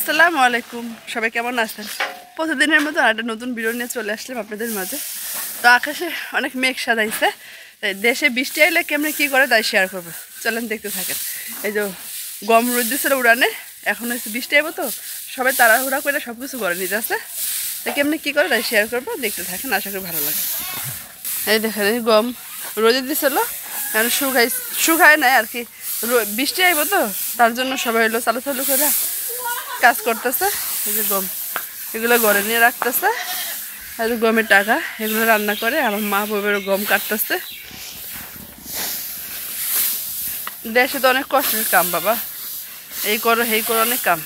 আসসালামু আলাইকুম, সবাই কেমন আছেন? প্রতিদিনের মতো একটা নতুন ভিডিও নিয়ে চলে আসলাম আপনাদের মাঝে। তো আকাশে অনেক মেঘ সাজাইছে, দেশে বৃষ্টি এলে কেমনি কী করে তাই শেয়ার করবো, চলেন দেখতে থাকেন। এই যে গম রোদ দিয়েছিল উড়ানে, এখন হচ্ছে বৃষ্টি আইব, তো সবাই তাড়াহুড়া করে সব কিছু করে নিতে আসছে, তো কেমনি কী করে তাই শেয়ার করবো, দেখতে থাকেন, আশা করি ভালো লাগে। এই দেখেন এই গম রোদে দিয়েছিল, এখন শুকায় নাই আর কি, বৃষ্টি আইব তো তার জন্য সবাই হলো চালু চালু করে কাজ করতেছে। এই যে গম এগুলো ঘরে নিয়ে রাখতেছে, আর গমের টাকা এগুলো রান্না করে আমার মা বউয়ের গম কাটতেছে। দেশে তো অনেক কষ্টের কাম বাবা, এই করো এই করো অনেক কাম।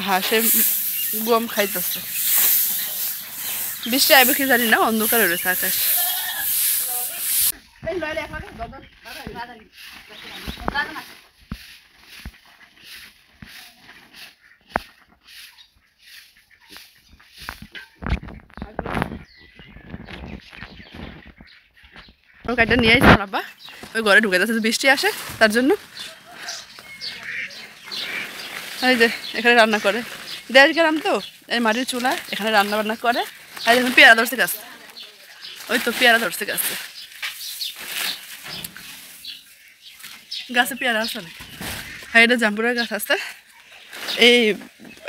হাঁসে গম খাইতেছে, বৃষ্টি আইবে কি জানি না, অন্ধকার রয়েছে আকাশ। কাইটা নিয়ে আসছে আব্বা, ওই ঘরে ঢুকে যাচ্ছে, বৃষ্টি আসে তার জন্য। এই যে এখানে রান্না করে, দেশ গ্রাম তো, এই মাটির চুলা, এখানে রান্না বান্না করে। আর এখন পেয়ারা ধরছে গাছ, ওই তো পেয়ারা ধরছে গাছে, গাছে পেয়ারা আছে অনেক। হ্যাঁ, এটা জাম্পুরের গাছ আছে। এই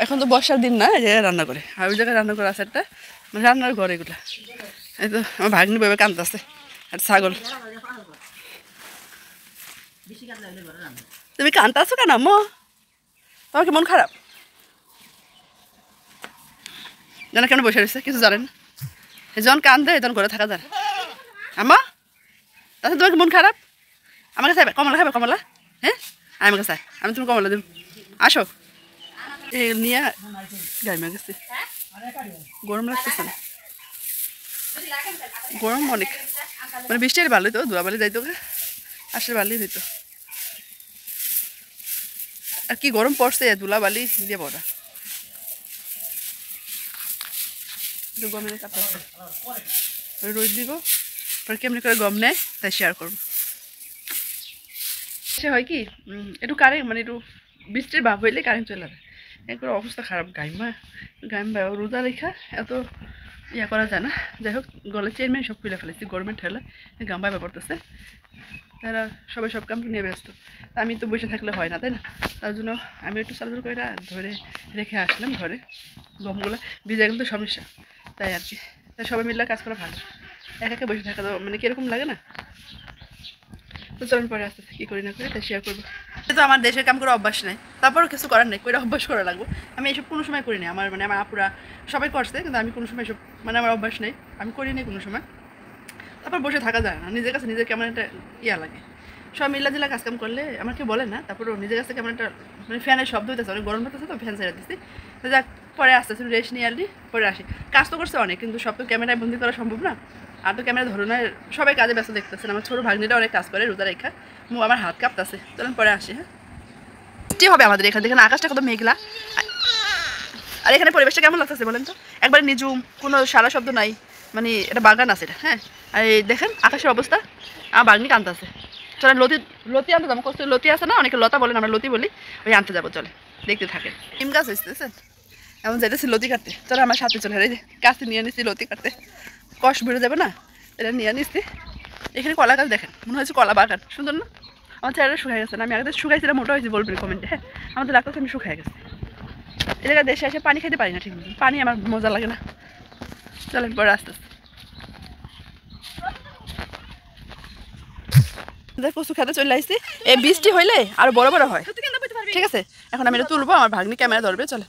এখন তো বর্ষার দিন না, এই জায়গায় রান্না করে, আর ওই জায়গায় রান্না করে আছে একটা, মানে রান্নার ঘর এগুলো। এই তো আমার ভাগ্নি বইবে কাঁদতেছে, আর ছাগল। তুমি কাঁদতে আছো কেন আম্মু? তোমার কি মন খারাপ? জানা কেমন বসে রয়েছে, কিছু জানেন? যখন কান্দে তখন ঘরে থাকা যায় আম্মা। তাছাড়া তোমার কি মন খারাপ? আমার কাছে কমলা খাবে? কমলা, হ্যাঁ আমার কাছে, আমি তুমি কমলা দেব, আসো। এই নিয়ে গাইমা গেছি, গরম লাগতেছে না, গরম অনেক, মানে বৃষ্টির ভালোই তো, ধোয়াবালি যাইতো, আসলে ভালোই হইতো। আর কি গরম পড়ছে, ধুলাবালি দিয়ে বড়া। গম এনে কাটতেছে, রোদ দিব, পরে কেমনি করে গম নেয় তাই শেয়ার করবো। সে হয় কি একটু কারেন্ট, মানে একটু বৃষ্টির ভাব হইলে কারেন্ট চলে যায়, একবার অবস্থা খারাপ। গাইমা রোজা রেখা এত ইয়া করা যায় না। যাই হোক, গলে চেয়ারম্যান সব খুলে ফেলেছি, গরমের ঠেলা গাম্বাই পড়তেছে, তারা সবাই সব কাম নিয়ে ব্যস্ত। আমি তো বসে থাকলে হয় না, তাই না? তার জন্য আমি একটু চালু করে ধরে রেখে আসলাম ঘরে, গমগুলো ভিজে গেলে তো সমস্যা, তাই আর কি। তাই সবাই মিলে কাজ করা ভালো, একা একা বসে থাকা তো মানে কীরকম লাগে না। তো চলুন পরে আস্তে আস্তে কী করি না করি তাই শেয়ার করবো। তো আমার দেশের কাম করে অভ্যাস নেই, তারপরও কিছু করার নেই, করে অভ্যাস করা লাগবে। আমি এইসব কোনো সময় করিনি, আমার মানে আমার আপুরা সবাই করছে, কিন্তু আমি কোনো সময় এসব, মানে আমার অভ্যাস নেই, আমি করিনি কোনো সময়। তারপর বসে থাকা যায় না, নিজের কাছে নিজের কেমন একটা ইয়া লাগে। সব মিল্লা জিল্লা কাজকাম করলে আমার কেউ বলে না, তারপরও নিজের কাছে কেমন একটা, মানে ফ্যানের শব্দ হইতেছে, অনেক গরম হতেছে তো ফ্যান ছেড়ে দিচ্ছি। তো যাক, পরে আস্তে আস্তে রেস্ট নিয়ে আসলি, পরে আসি। কাজ তো করছে অনেক, কিন্তু সব তো ক্যামেরায় বন্দি করা সম্ভব না, আর তো ক্যামেরা ধরনের সবাই কাজে ব্যস্ত দেখতেছেন। আমার ছোটো ভাগ্নিটা অনেক কাজ করে রোজা রেখা, আমার হাত কাঁপতেছে। চলুন পরে আসি। হ্যাঁ, বৃষ্টি হবে আমাদের এখানে, দেখেন আকাশটা কত মেঘলা, আর এখানে পরিবেশটা কেমন লাগতেছে বলেন তো? একবারে নিজুম, কোনো সারা শব্দ নাই, মানে এটা বাগান আছে এটা। হ্যাঁ, আর এই দেখেন আকাশের অবস্থা, আমার বাগনি কানতে আছে। চলে লতি আনতে যাবো, কষ্ট লতি আছে না, অনেকে লতা বলেন, আমরা লতি বলি, ওই আনতে যাবো, চলে দেখতে থাকে। নিম গাছ হয়েছে, এমন যাইতেছি লতি কাটতে, চলে আমার সাথে চলে। এই যে গাছটি নিয়ে নিচ্ছি লতি কাটতে, কষ বেড়ে যাবে না, এটা নিয়ে নিচ্ছি। এখানে কলা গাছ দেখেন, মনে হচ্ছে কলা বাগান, সুন্দর না? আমার চেহারা শুকাই গেছে না, আমি আগে শুকাইছিলাম, মোটা হয়েছে বলবেন কমেন্টে। হ্যাঁ, আমাদের লাগতেছে আমি শুকাই গেছে। এই জায়গায় দেশে এসে পানি খেতে পারি না ঠিক মতো, পানি আমার মজা লাগে না। চলেন পরে আস্তে আস্তে কচু খেতে চলে আসছি। এই বৃষ্টি হইলে আরো বড় বড় হয়, ঠিক আছে? এখন আমি এটা তুলবো, আমার ভাগ্নি ক্যামেরা ধরবে। চলে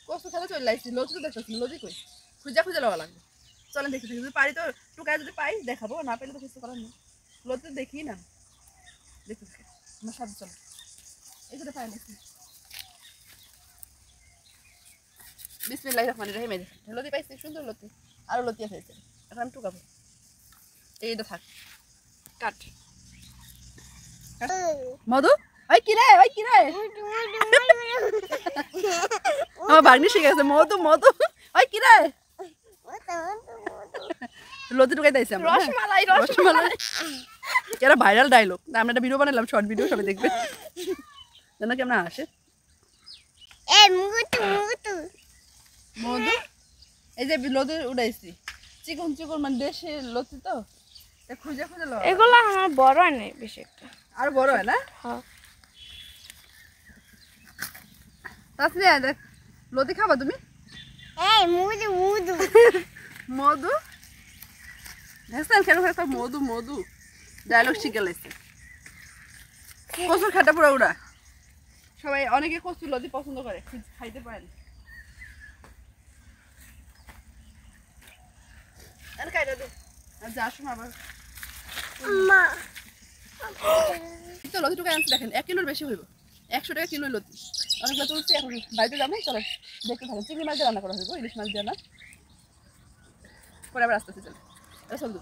কচু খেতে চলে আসছি, লতি তো দেখতেছি, লতি কই খুঁজা খুঁজে লওয়া লাগবে। চলেন দেখতে থাকি, যদি পারি তো টুকায়, যদি পাই দেখাবো, না পেলে তো কিছু করার নেই। লতি তো দেখি না, দেখতে থাকি আমার সাথে। চলে এখানে পাই নাকি, বিসমিল্লাহির রহমানির রহিম। লতি পাইছি, সুন্দর লতি, আরো লতি আছে, এখন আমি টুকাবো। এইটা থাক, কাট মধু। ওই কিরে, ওই কিরে, আমার ভাগ্নি শিখে গেছে মধু মধু। ওই কিরে, লতি টুকাই দিয়েছি আমরা, রসমালাই রসমালাই, এরা ভাইরাল ডায়লগ। আমরা একটা ভিডিও বানালাম, শর্ট ভিডিও, সবাই দেখবে। জানো কেমন আসে মধু এই যে লতি উড়াইছি চিকন চিকন মানে দেশে লতি তো খুঁজে খুঁজে এগুলো আমার বড় হয় নাই বেশি একটা আর বড় হয় না হ্যাঁ তাছাড়া দেখ লতি খাবা তুমি মধু দেখছেন কেন একটা মধু মধু ডায়লগ শিখে লাইছে কচুর খাটা পুরো উড়া সবাই অনেকে কচুর লতি পছন্দ করে খাইতে পারেন যার সময় আবার তো লতি টুকু আনছে দেখেন 1 কিলোর বেশি হইব 100 টাকা কিলো লতি অনেকগুলো তুলছি এখন বাড়িতে যাবো চলো দেখতে থাকেন চিংড়ি মাছ দিয়ে রান্না করা হইব ইলিশ মাছ দিয়ে না পরে আবার আস্তে আস্তে চলো চল